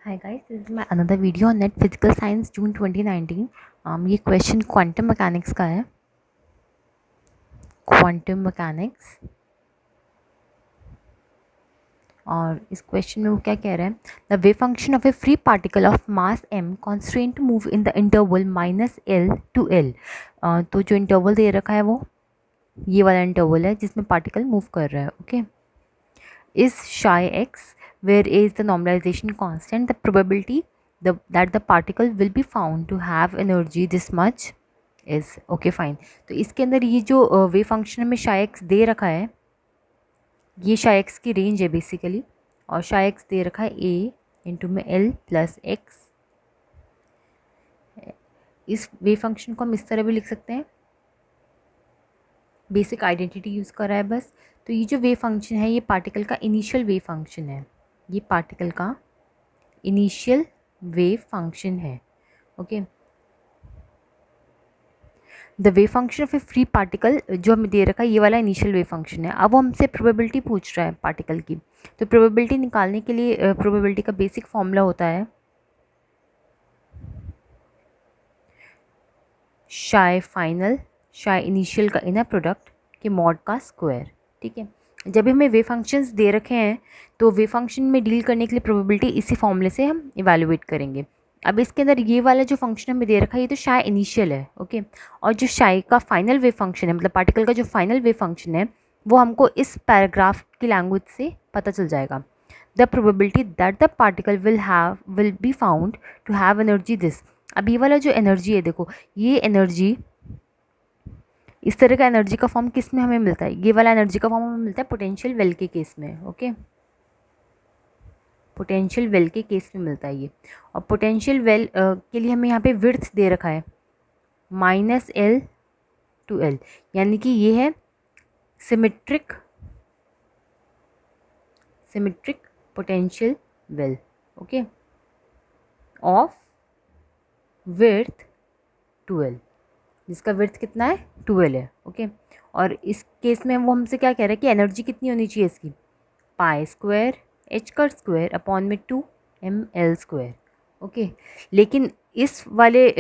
Hi guys, this is my another video on Net Physical Science June 2019. ये question quantum mechanics का है. Quantum mechanics. और इस question में वो क्या कह रहा है, the wave function of a free particle of mass m constraint to move in the interval -l to l. तो जो इंटरवल दे रखा है वो ये वाला इंटरवल है जिसमें पार्टिकल मूव कर रहा है. Okay, is psi x, where a is the normalization constant, the probability that the particle will be found to have energy this much is okay fine. तो इसके अंदर ये जो वेव फंक्शन में psi x दे रखा है, ये psi x की रेंज है बेसिकली, और psi x दे रखा है a इंटू में l प्लस x. इस वेव फंक्शन को हम इस तरह भी लिख सकते हैं, बेसिक आइडेंटिटी यूज़ कर रहा है बस. तो ये जो वेव फंक्शन है ये पार्टिकल का इनिशियल वेव फंक्शन है, ये पार्टिकल का इनिशियल वेव फंक्शन है. Okay, the wave function of a free particle जो हमें दे रखा है ये वाला इनिशियल वेव फंक्शन है. अब वो हमसे प्रोबेबिलिटी पूछ रहा है पार्टिकल की. तो प्रोबेबिलिटी निकालने के लिए प्रोबेबिलिटी का बेसिक फॉर्मूला होता है शाई फाइनल शाई इनिशियल का इनर प्रोडक्ट के मॉड का स्क्वायर. ठीक है, जब भी हमें वेव फंक्शंस दे रखे हैं तो वेव फंक्शन में डील करने के लिए प्रोबेबिलिटी इसी फॉर्मूले से हम इवेलुएट करेंगे. अब इसके अंदर ये वाला जो फंक्शन हमें दे रखा है ये तो शाई इनिशियल है. ओके, और जो शाई का फाइनल वेव फंक्शन है, मतलब पार्टिकल का जो फाइनल वेव फंक्शन है, वो हमको इस पैराग्राफ की लैंग्वेज से पता चल जाएगा. The probability that the particle will be found to have energy this. अब ये वाला जो एनर्जी है, देखो ये एनर्जी, इस तरह का एनर्जी का फॉर्म किस में हमें मिलता है, ये वाला एनर्जी का फॉर्म हमें मिलता है पोटेंशियल वेल के केस में. ओके, पोटेंशियल वेल के केस में मिलता है ये. और पोटेंशियल वेल के लिए हमें यहाँ पे विड्थ दे रखा है -l to l, यानी कि ये है symmetric potential well. Okay, of width 2l, जिसका विड्थ कितना है 2l है. ओके, और इस केस में वो हमसे क्या कह रहा है कि एनर्जी कितनी होनी चाहिए इसकी, पाई स्क्वायर h का स्क्वायर अपॉन में 2ml². ओके, लेकिन इस वाले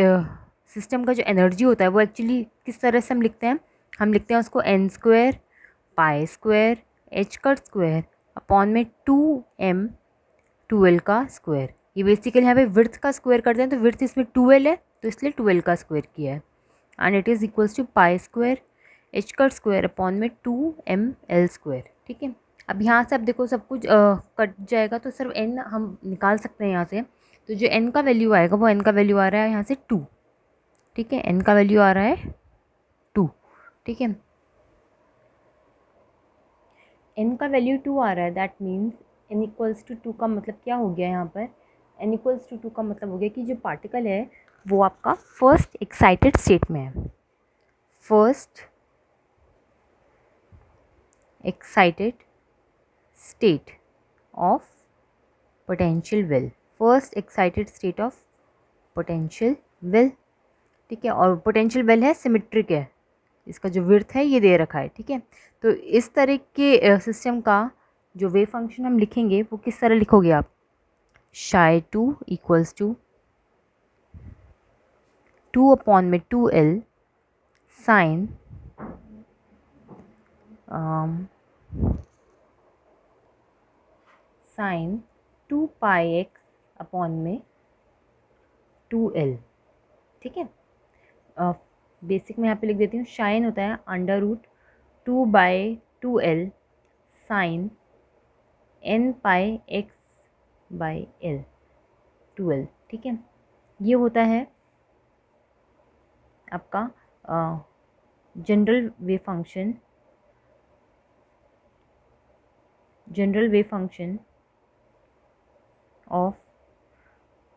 सिस्टम का जो एनर्जी होता है वो एक्चुअली किस तरह से हम लिखते हैं, हम लिखते हैं उसको n² पाई स्क्वायर h का स्क्वायर अपॉन में 2m2l का स्क्वायर. ये बेसिकली यहाँ पे विड्थ का स्क्वायर करते हैं, तो विड्थ इसमें 2l है तो इसलिए 2l का स्क्वायर किया है. And it is equals to pi squared h का स्क्वायर अपॉन में 2ml². ठीक है, अब यहाँ से अब देखो सब कुछ कट जाएगा तो सिर्फ n हम निकाल सकते हैं यहाँ से. तो जो n का वैल्यू आएगा वो n का वैल्यू आ रहा है यहाँ से 2. ठीक है, n का वैल्यू आ रहा है 2. ठीक है, n का वैल्यू 2 आ रहा है, that means n equals to 2 का मतलब क्या हो गया यहाँ पर, n इक्वल्स टू 2 का मतलब हो गया कि जो पार्टिकल है वो आपका फर्स्ट एक्साइटेड स्टेट में है. First excited state of potential well, first excited state of potential well. ठीक है, और पोटेंशियल वेल है सिमेट्रिक है, इसका जो विड्थ है ये दे रखा है. ठीक है, तो इस तरह के सिस्टम का जो वेव फंक्शन हम लिखेंगे वो किस तरह लिखोगे आप, शाई 2 इक्वल्स टू 2 अपॉन में 2l साइन साइन 2 पाई एक्स अपॉन में 2l. ठीक है, बेसिक में यहाँ पे लिख देती हूँ, शाइन होता है √2/2l sine n pi x by l 2l. ठीक है, ये होता है आपका general wave function of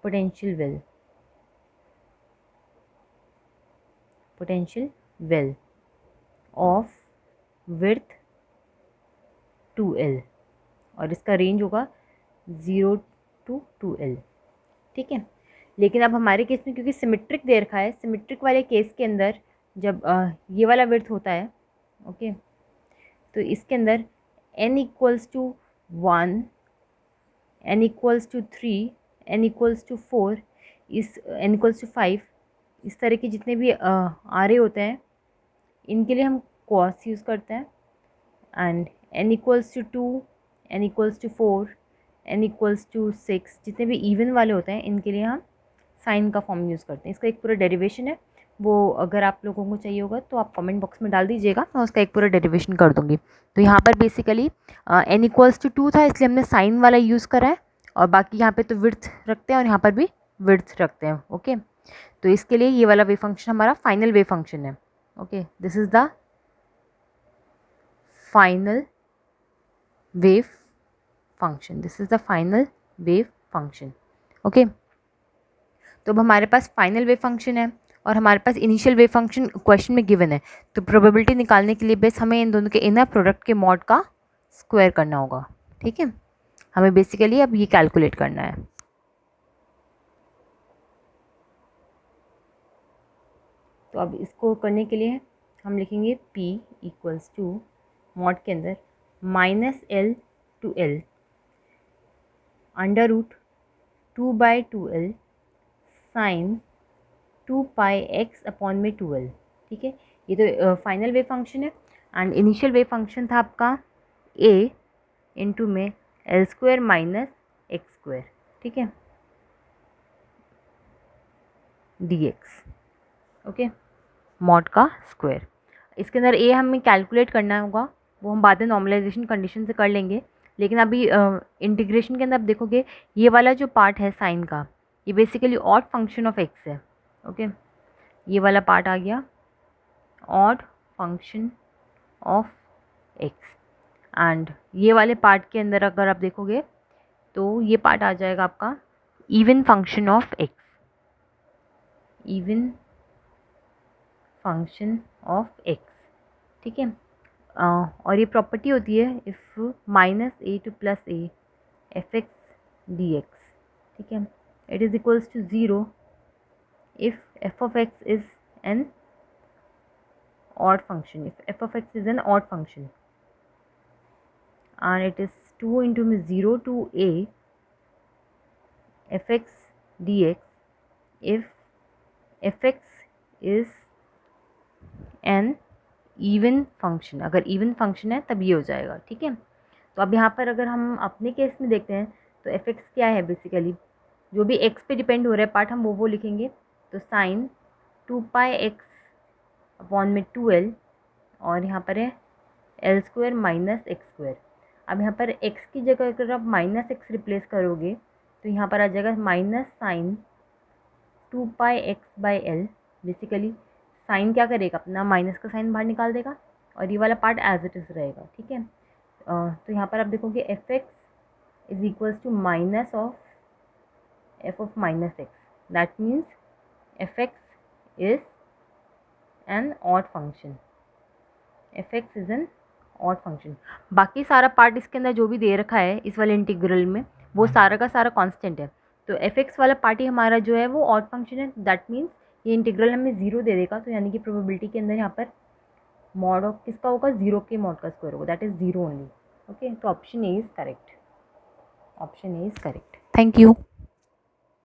potential well of width 2l, और इसका रेंज होगा 0 to 2l. ठीक है, लेकिन अब हमारे केस में क्योंकि सिमेट्रिक दे रखा है, सिमेट्रिक वाले केस के अंदर जब ये वाला विड्थ होता है, ओके, तो इसके अंदर n equals to 1, n equals to 3, n equals to 4, इस n इक्वल्स टू 5, इस तरह के जितने भी आ रहे होते हैं इनके लिए हम cos यूज़ करते हैं। And n equals to 2, n equals to 4, n equals to 6, जितने भी इवन वाले होते हैं इनके लिए हम साइन का फॉर्म यूज़ करते हैं। इसका एक पूरा डेरिवेशन है, वो अगर आप लोगों को चाहिए होगा तो आप कमेंट बॉक्स में डाल दीजिएगा, मैं उसका एक पूरा डेरिवेशन कर दूँगी। तो यहाँ पर बेसिकली n इक्वल्स टू 2 था इसलिए हमने साइन वाला यूज़ करा है, और बाकी यहाँ पे तो विड्थ रखते हैं और यहाँ पर भी विड्थ रखते हैं। ओके, तो इसके लिए ये वाला वेव फंक्शन हमारा फाइनल वेव फंक्शन है। Okay, this is the final wave function, this is the final wave function. Okay, तो अब हमारे पास फाइनल वेव फंक्शन है और हमारे पास इनिशियल वेव फंक्शन क्वेश्चन में गिवन है, तो प्रोबेबिलिटी निकालने के लिए बस हमें इन दोनों के इनर प्रोडक्ट के मॉड का स्क्वायर करना होगा। ठीक है, हमें बेसिकली अब ये कैलकुलेट करना है। तो अब इसको करने के लिए हम लिखेंगे P इक्वल्स टू मॉड के अंदर -L to L under root 2/2L sine 2πx upon में 2L। ठीक है, ये तो फाइनल वेव फंक्शन है। एंड इनिशियल वेव फंक्शन था आपका a इंटू में L² माइनस x²। ठीक है, dx। ओके, मॉड का स्क्वायर। इसके अंदर a हमें कैलकुलेट करना होगा, वो हम बाद में नॉर्मलाइजेशन कंडीशन से कर लेंगे, लेकिन अभी इंटीग्रेशन के अंदर आप देखोगे ये वाला जो पार्ट है साइन का, ये basically odd function of x है। ओके, ये वाला पार्ट आ गया odd function of x, and ये वाले पार्ट के अंदर अगर आप देखोगे तो ये पार्ट आ जाएगा आपका even function of x, even function of x। ठीक है, और ये प्रॉपर्टी होती है if -a to +a fx dx। ठीक है, it is equals to 0 if f of x is an odd function, if f of x is an odd function, and it is 2 into 0 to a fx dx if fx is an even function। अगर even function है तब ये हो जाएगा। ठीक है, तो अब यहाँ पर अगर हम अपने केस में देखते हैं तो fx क्या है, बेसिकली जो भी x पे डिपेंड हो रहा है पार्ट हम वो लिखेंगे। तो साइन 2πx अपॉन में 2L, और यहाँ पर है L² माइनस x²। अब यहाँ पर x की जगह अगर आप -x रिप्लेस करोगे तो यहाँ पर आ जाएगा minus sign 2πx/L। Basically sign क्या करेगा, अपना माइनस का साइन बाहर निकाल देगा और ये वाला पार्ट एज इट इज़ रहेगा। ठीक है, तो यहाँ पर आप देखोगे fx is equals to minus of f of -x, that means fx is an odd function, fx is an odd function. बाकी सारा पार्ट इसके अंदर जो भी दे रखा है इस वाले इंटीग्रल में वो सारा का सारा कांस्टेंट है, तो fx वाला पार्ट ही हमारा जो है वो ऑड फंक्शन है, दैट मीन्स ये इंटीग्रल हमें 0 दे देगा। तो यानी कि प्रोबेबिलिटी के अंदर यहाँ पर मॉड ऑफ किसका होगा, 0 के मॉड का स्क्वायर होगा, दैट इज़ 0 ओनली। ओके, तो option A is correct, option A is correct. Thank you.